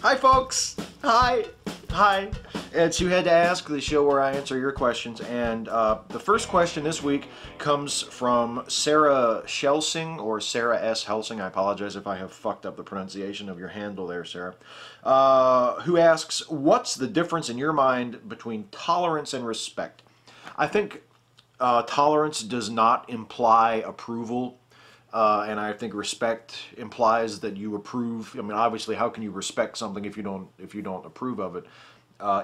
Hi folks! Hi! Hi! It's You Had to Ask, the show where I answer your questions, and the first question this week comes from Sarah Schelsing, or Sarah S. Helsing. I apologize if I have fucked up the pronunciation of your handle there, Sarah. Who asks, what's the difference in your mind between tolerance and respect? I think tolerance does not imply approval. And I think respect implies that you approve. I mean, obviously, how can you respect something if you don't approve of it?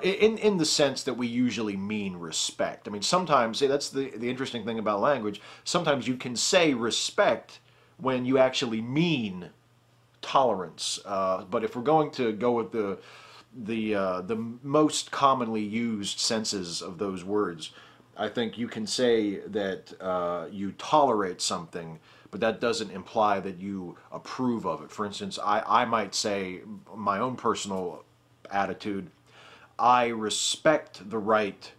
In the sense that we usually mean respect. I mean, sometimes that's the interesting thing about language. Sometimes you can say respect when you actually mean tolerance. But if we're going to go with the most commonly used senses of those words, I think you can say that you tolerate something, but that doesn't imply that you approve of it. For instance, I might say, my own personal attitude, I respect the right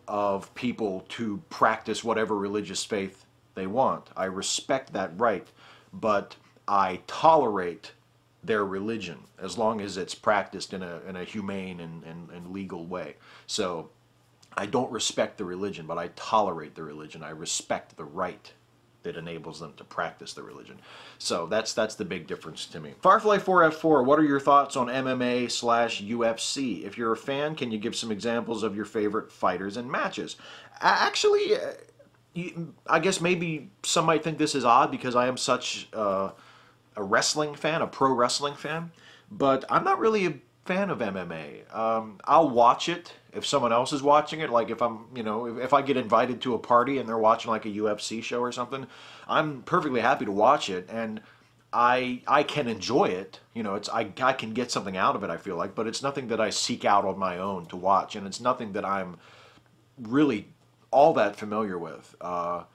of people to practice whatever religious faith they want. I respect that right, but I tolerate their religion as long as it's practiced in a humane and legal way. So I don't respect the religion, but I tolerate the religion. I respect the right that enables them to practice the religion. So that's the big difference to me. Firefly4F4, what are your thoughts on MMA/UFC? If you're a fan, can you give some examples of your favorite fighters and matches? Actually, I guess maybe some might think this is odd because I am such a wrestling fan, a pro wrestling fan, but I'm not really a fan of MMA. I'll watch it if someone else is watching it. Like if I'm, if I get invited to a party and they're watching like a UFC show or something, I'm perfectly happy to watch it, and I can enjoy it. I can get something out of it, I feel like, but it's nothing that I seek out on my own to watch, and it's nothing that I'm really all that familiar with. I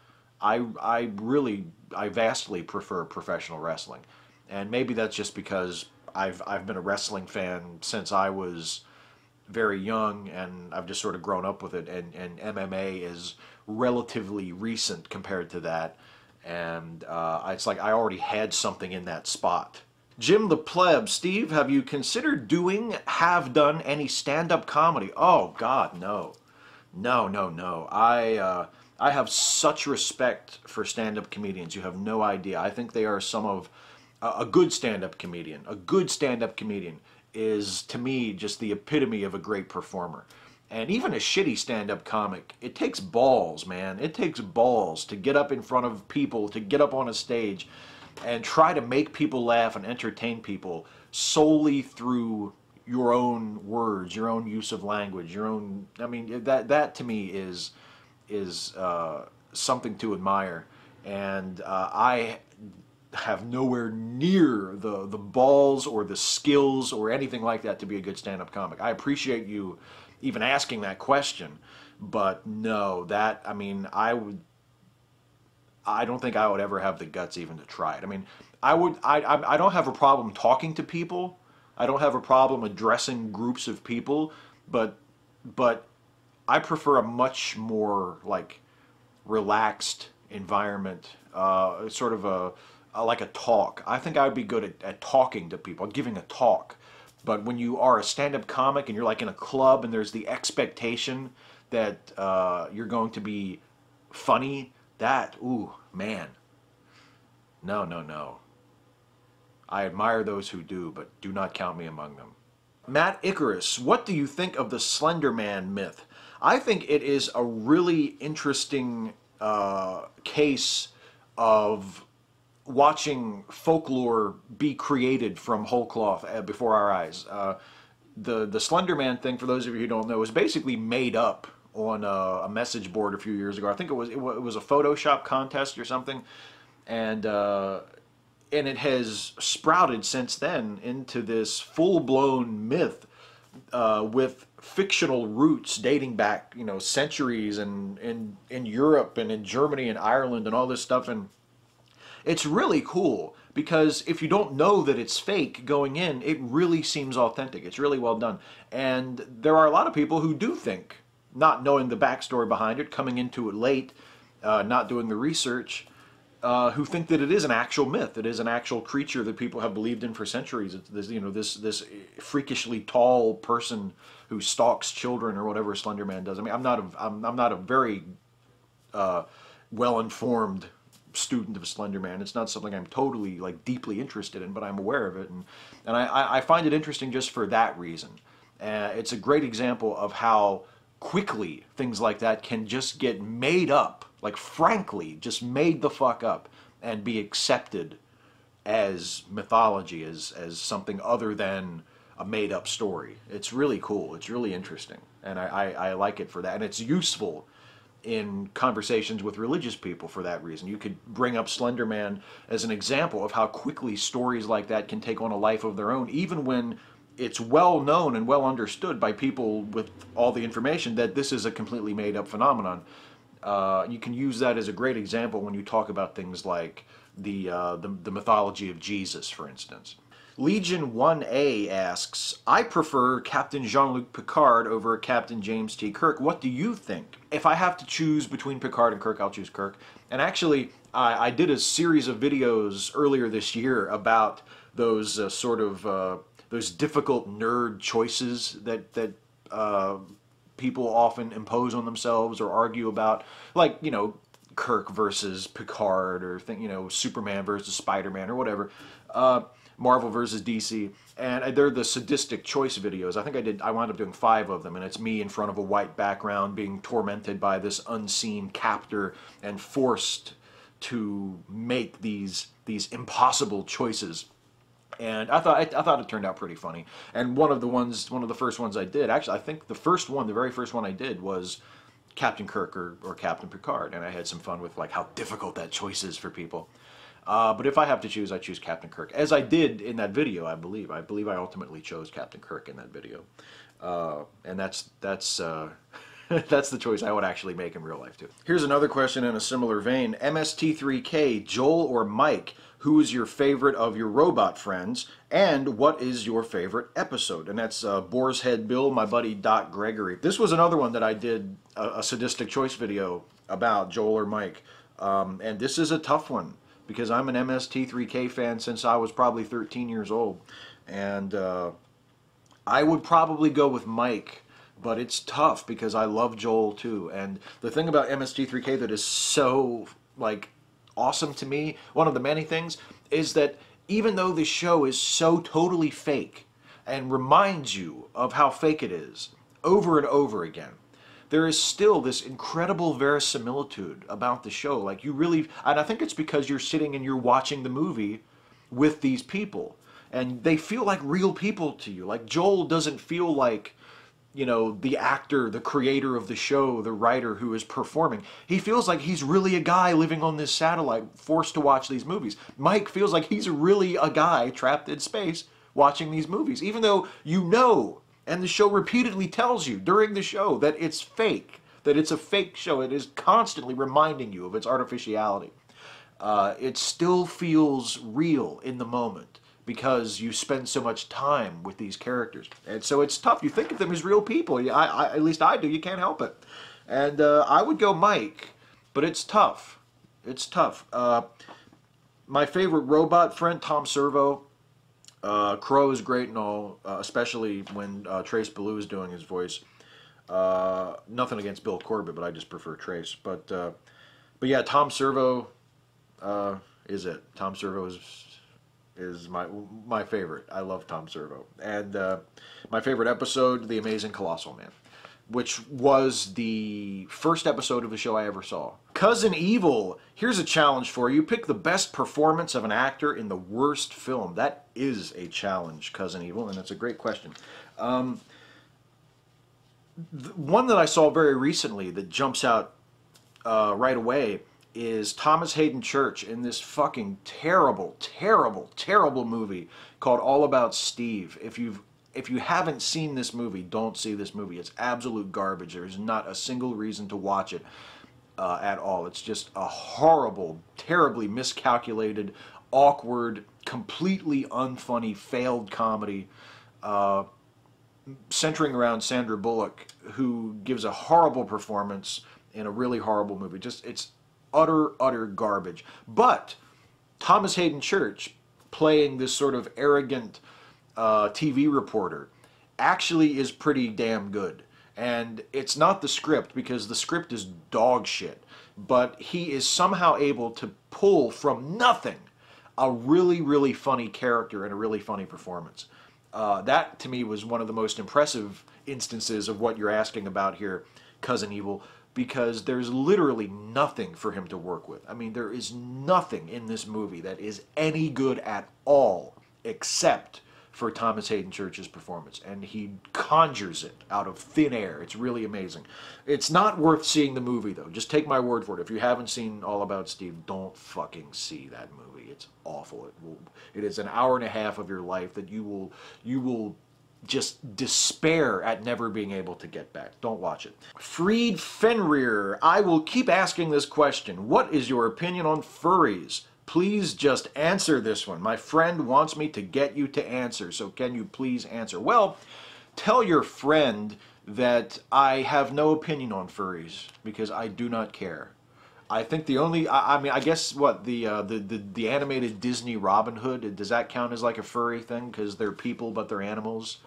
vastly prefer professional wrestling, and maybe that's just because I've been a wrestling fan since I was very young, and I've just sort of grown up with it, and MMA is relatively recent compared to that, and it's like I already had something in that spot. Jim the Pleb, Steve, have you considered have done any stand-up comedy? Oh God, no. No. I have such respect for stand-up comedians. You have no idea. I think they are some of a good stand-up comedian. A good stand-up comedian is, to me, just the epitome of a great performer. And even a shitty stand-up comic, it takes balls, man. It takes balls to get up in front of people, to get up on a stage, and try to make people laugh and entertain people solely through your own words, your own use of language, your own. I mean, that to me is something to admire, and I have nowhere near the balls or the skills or anything like that to be a good stand-up comic. I appreciate you even asking that question, but no, I don't think I would ever have the guts even to try it. I mean, I don't have a problem talking to people. I don't have a problem addressing groups of people, but I prefer a much more like relaxed environment, sort of like a talk. I think I would be good at talking to people, giving a talk. But when you are a stand-up comic and you're like in a club and there's the expectation that you're going to be funny, ooh, man. No. I admire those who do, but do not count me among them. Matt Icarus, what do you think of the Slender Man myth? I think it is a really interesting case of watching folklore be created from whole cloth before our eyes. The Slender Man thing, for those of you who don't know, was basically made up on a message board a few years ago. I think it was a Photoshop contest or something, and it has sprouted since then into this full-blown myth with fictional roots dating back, centuries, and in Europe and in Germany and Ireland and all this stuff. And it's really cool because if you don't know that it's fake going in, it really seems authentic. It's really well done. And there are a lot of people who do think, not knowing the backstory behind it, coming into it late, not doing the research, who think that it is an actual myth. It is an actual creature that people have believed in for centuries. It's this, this freakishly tall person who stalks children or whatever Slender Man does. I mean, I'm not a very well-informed student of Slender Man. It's not something I'm totally deeply interested in, but I'm aware of it, and I find it interesting just for that reason. It's a great example of how quickly things like that can just get made up, frankly, just made the fuck up and be accepted as mythology, as something other than a made-up story. It's really cool. It's really interesting, and I like it for that, and it's useful in conversations with religious people for that reason. You could bring up Slender Man as an example of how quickly stories like that can take on a life of their own, even when it's well known and well understood by people with all the information that this is a completely made up phenomenon. You can use that as a great example when you talk about things like the mythology of Jesus, for instance. Legion 1A asks, I prefer Captain Jean-Luc Picard over Captain James T. Kirk. What do you think? If I have to choose between Picard and Kirk, I'll choose Kirk. And actually, I did a series of videos earlier this year about those those difficult nerd choices that people often impose on themselves or argue about, Kirk versus Picard, or Superman versus Spider-Man, or whatever. Marvel versus DC, and they're the sadistic choice videos. I wound up doing 5 of them, and it's me in front of a white background being tormented by this unseen captor and forced to make these impossible choices. And I thought it turned out pretty funny. And one of the first ones I did, actually, I think the very first one I did was Captain Kirk or Captain Picard, and I had some fun with how difficult that choice is for people. But if I have to choose, I choose Captain Kirk, as I did in that video. I believe I ultimately chose Captain Kirk in that video, and that's that's the choice I would actually make in real life too. Here's another question in a similar vein. MST3K, Joel or Mike? Who is your favorite of your robot friends, and what is your favorite episode? And that's Boar's Head Bill, my buddy Doc Gregory. This was another one that I did a sadistic choice video about, Joel or Mike, and this is a tough one, because I'm an MST3K fan since I was probably 13 years old. And I would probably go with Mike, but it's tough because I love Joel too. And the thing about MST3K that is so, awesome to me, one of the many things, is that even though the show is so totally fake and reminds you of how fake it is over and over again, there is still this incredible verisimilitude about the show. You really, and I think it's because you're sitting and you're watching the movie with these people, and they feel like real people to you. Joel doesn't feel like, the actor, the creator of the show, the writer who is performing. He feels like he's really a guy living on this satellite, forced to watch these movies. Mike feels like he's really a guy trapped in space watching these movies, even though and the show repeatedly tells you during the show that it's fake, that it's a fake show. It is constantly reminding you of its artificiality. It still feels real in the moment because you spend so much time with these characters. And so it's tough. You think of them as real people. At least I do. You can't help it. And I would go Mike, but it's tough. It's tough. My favorite robot friend, Tom Servo. Crow is great and all, especially when Trace Ballou is doing his voice. Nothing against Bill Corbett, but I just prefer Trace. But yeah, Tom Servo is it. Tom Servo is my favorite. I love Tom Servo. And my favorite episode, The Amazing Colossal Man, which was the first episode of the show I ever saw. Cousin Evil, here's a challenge for you. Pick the best performance of an actor in the worst film. That is a challenge, Cousin Evil, and that's a great question. One that I saw very recently that jumps out right away is Thomas Haden Church in this fucking terrible, terrible, terrible movie called All About Steve. If you haven't seen this movie, don't see this movie. It's absolute garbage. There's not a single reason to watch it at all. It's just a horrible, terribly miscalculated, awkward, completely unfunny, failed comedy centering around Sandra Bullock, who gives a horrible performance in a really horrible movie. utter garbage. But Thomas Haden Church, playing this sort of arrogant TV reporter, actually is pretty damn good. And it's not the script, because the script is dog shit. But he is somehow able to pull from nothing a really funny character and a really funny performance. That, to me, was one of the most impressive instances of what you're asking about here, Cousin Evil, because there's literally nothing for him to work with. I mean, there is nothing in this movie that is any good at all, except for Thomas Haden Church's performance, and he conjures it out of thin air. It's really amazing. It's not worth seeing the movie, though. Just take my word for it. If you haven't seen All About Steve, don't fucking see that movie. It's awful. It is an hour and a half of your life that you will just despair at never being able to get back. Don't watch it. Freed Fenrir, I will keep asking this question. What is your opinion on furries? Please just answer this one. My friend wants me to get you to answer, so can you please answer? Well, tell your friend that I have no opinion on furries, because I do not care. I think the only, I mean, I guess, what, the animated Disney Robin Hood, does that count as like a furry thing? Because they're people, but they're animals?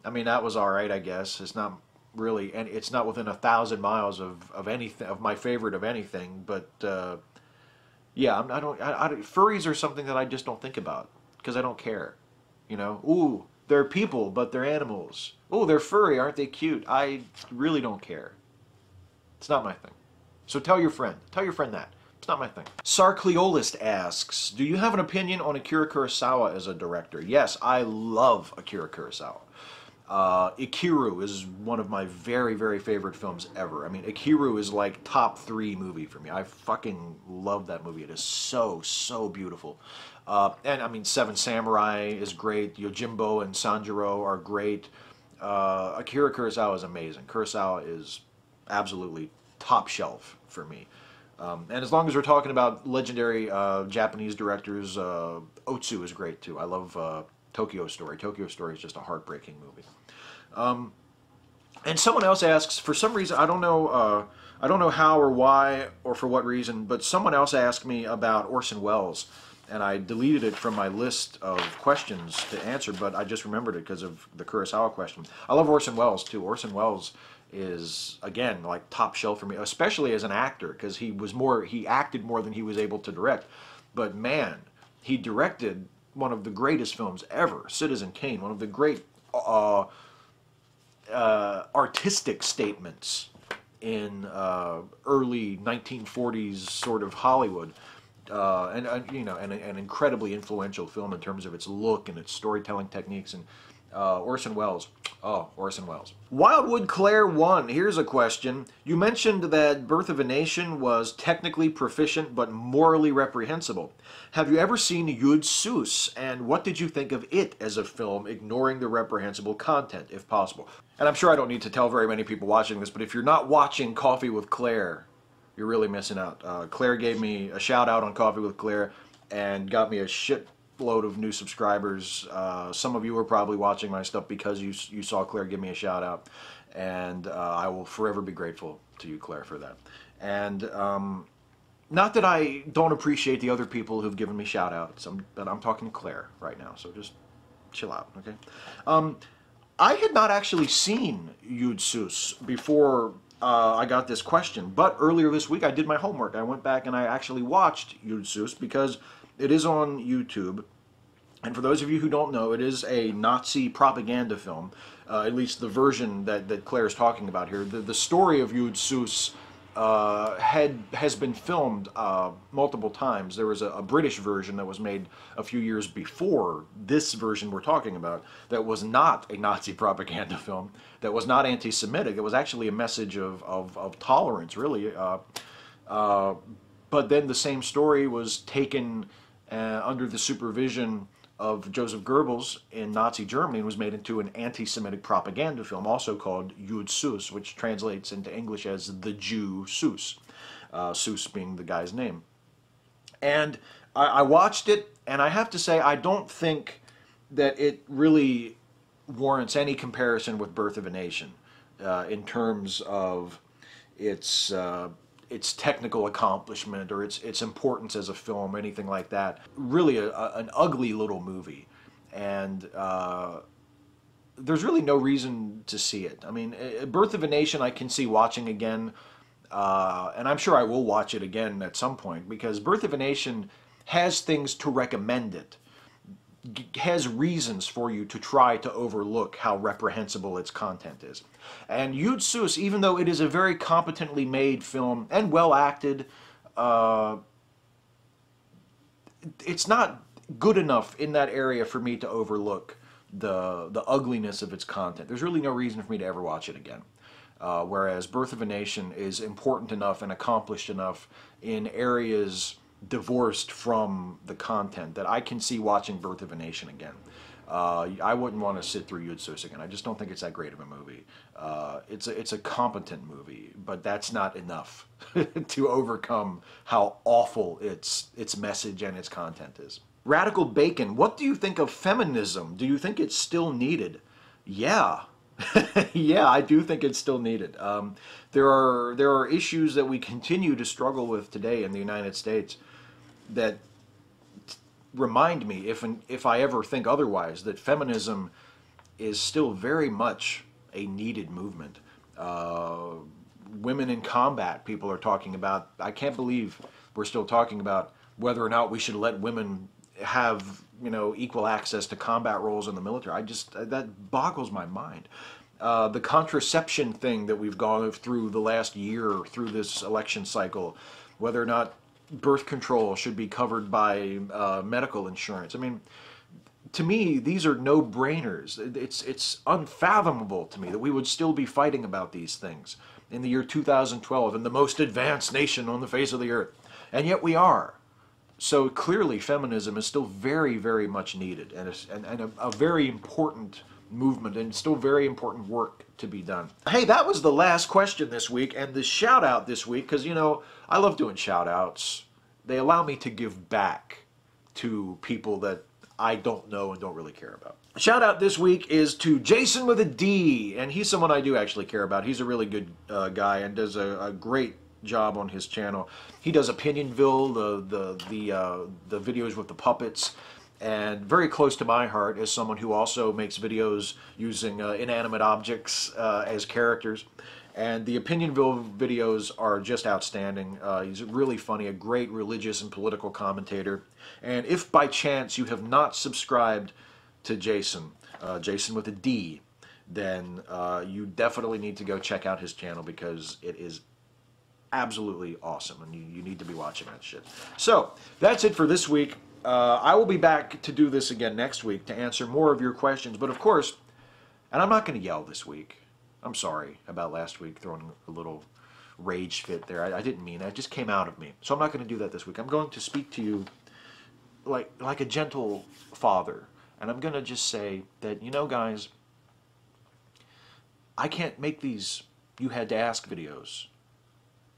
I mean, that was alright, I guess. It's not really, and it's not within 1,000 miles of anything, of my favorite of anything, but, yeah, furries are something that I just don't think about, because I don't care. You know, ooh, they're people, but they're animals. Ooh, they're furry, aren't they cute? I really don't care. It's not my thing. So tell your friend that. It's not my thing. Sarcleolist asks, do you have an opinion on Akira Kurosawa as a director? Yes, I love Akira Kurosawa. Ikiru is one of my very favorite films ever. I mean, Ikiru is like top 3 movie for me. I fucking love that movie. It is so beautiful. And I mean, Seven Samurai is great. Yojimbo and Sanjuro are great. Akira Kurosawa is amazing. Kurosawa is absolutely top shelf for me. And as long as we're talking about legendary Japanese directors, Otsu is great too. I love Tokyo Story. Tokyo Story is just a heartbreaking movie. And someone else asks, for some reason, I don't know how or why or for what reason, but someone else asked me about Orson Welles, and I deleted it from my list of questions to answer, but I just remembered it because of the Kurosawa question. I love Orson Welles too. Orson Welles is, again, like top shelf for me, especially as an actor, because he acted more than he was able to direct. But man, he directed one of the greatest films ever, Citizen Kane, one of the great artistic statements in early 1940s sort of Hollywood, and you know, an incredibly influential film in terms of its look and its storytelling techniques. And Orson Welles. Oh, Orson Welles. Wildwood Claire 1, here's a question. You mentioned that Birth of a Nation was technically proficient but morally reprehensible. Have you ever seen Yud Seuss, and what did you think of it as a film, ignoring the reprehensible content, if possible? And I'm sure I don't need to tell very many people watching this, but if you're not watching Coffee with Claire, you're really missing out. Claire gave me a shout out on Coffee with Claire and got me a shit load of new subscribers. Some of you are probably watching my stuff because you saw Claire give me a shout out, and I will forever be grateful to you, Claire, for that. And not that I don't appreciate the other people who've given me shout outs, but I'm talking to Claire right now, so just chill out, okay? I had not actually seen Yud Seuss before I got this question, but earlier this week I did my homework. I went back and I actually watched Yud Seuss because it is on YouTube, and for those of you who don't know, it is a Nazi propaganda film, at least the version that Claire is talking about here. The story of Yud Seuss has been filmed multiple times. There was a British version that was made a few years before this version we're talking about that was not a Nazi propaganda film, that was not anti-Semitic. It was actually a message of tolerance, really. But then the same story was taken under the supervision of Joseph Goebbels in Nazi Germany and was made into an anti-Semitic propaganda film, also called Yud Seuss, which translates into English as the Jew Seuss, Seuss being the guy's name. And I watched it, and I have to say, I don't think that it really warrants any comparison with Birth of a Nation in terms of its its technical accomplishment or its importance as a film, anything like that. Really an ugly little movie, and there's really no reason to see it. I mean, Birth of a Nation I can see watching again, and I'm sure I will watch it again at some point, because Birth of a Nation has things to recommend it, has reasons for you to try to overlook how reprehensible its content is. And Yud Sus, even though it is a very competently made film and well acted, it's not good enough in that area for me to overlook the ugliness of its content. There's really no reason for me to ever watch it again. Whereas Birth of a Nation is important enough and accomplished enough in areas divorced from the content that I can see watching Birth of a Nation again. I wouldn't want to sit through Yud Sus again. I just don't think it's that great of a movie. It's a competent movie, but that's not enough to overcome how awful its message and its content is. Radical Bacon, what do you think of feminism? Do you think it's still needed? Yeah. Yeah, I do think it's still needed. There are issues that we continue to struggle with today in the United States that remind me, if I ever think otherwise, that feminism is still very much a needed movement. Women in combat, people are talking about. I can't believe we're still talking about whether or not we should let women have, you know, equal access to combat roles in the military. That boggles my mind. The contraception thing that we've gone through the last year through this election cycle, whether or not birth control should be covered by medical insurance. I mean, to me, these are no-brainers. It's unfathomable to me that we would still be fighting about these things in the year 2012 in the most advanced nation on the face of the earth. And yet we are. So clearly feminism is still very, very much needed, and a very important movement, and still very important work to be done. Hey, that was the last question this week, and the shout out this week, because, you know, I love doing shout outs. They allow me to give back to people that I don't know and don't really care about. Shout out this week is to Jason with a D, and he's someone I do actually care about. He's a really good guy and does a great job on his channel. He does Opinion-Ville, the videos with the puppets, and very close to my heart as someone who also makes videos using inanimate objects as characters. And the Opinion-Ville videos are just outstanding. He's really funny, a great religious and political commentator. And if by chance you have not subscribed to Jason, Jason with a D, then you definitely need to go check out his channel, because it is absolutely awesome, and you need to be watching that shit. So, that's it for this week. I will be back to do this again next week to answer more of your questions, but of course, and I'm not going to yell this week. I'm sorry about last week, throwing a little rage fit there. I didn't mean that. It just came out of me. So I'm not going to do that this week. I'm going to speak to you like a gentle father, and I'm going to just say that, you know, guys, I can't make these You Had to Ask videos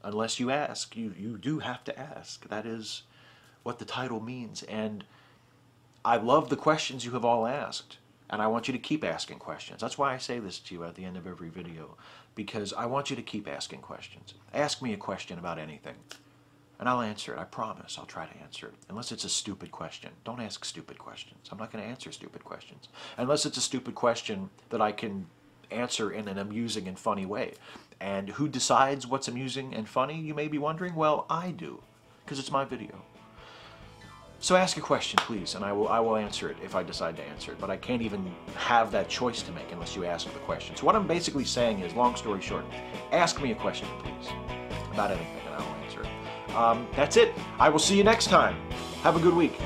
unless you ask. You do have to ask. That is what the title means, and I love the questions you have all asked, and I want you to keep asking questions. That's why I say this to you at the end of every video, because I want you to keep asking questions. Ask me a question about anything, and I'll answer it. I promise I'll try to answer it, unless it's a stupid question. Don't ask stupid questions. I'm not going to answer stupid questions, unless it's a stupid question that I can answer in an amusing and funny way. And who decides what's amusing and funny, you may be wondering? Well, I do, because it's my video. So ask a question, please, and I will answer it if I decide to answer it. But I can't even have that choice to make unless you ask the question. So what I'm basically saying is, long story short, ask me a question, please, about anything, and I will answer it. That's it. I will see you next time. Have a good week.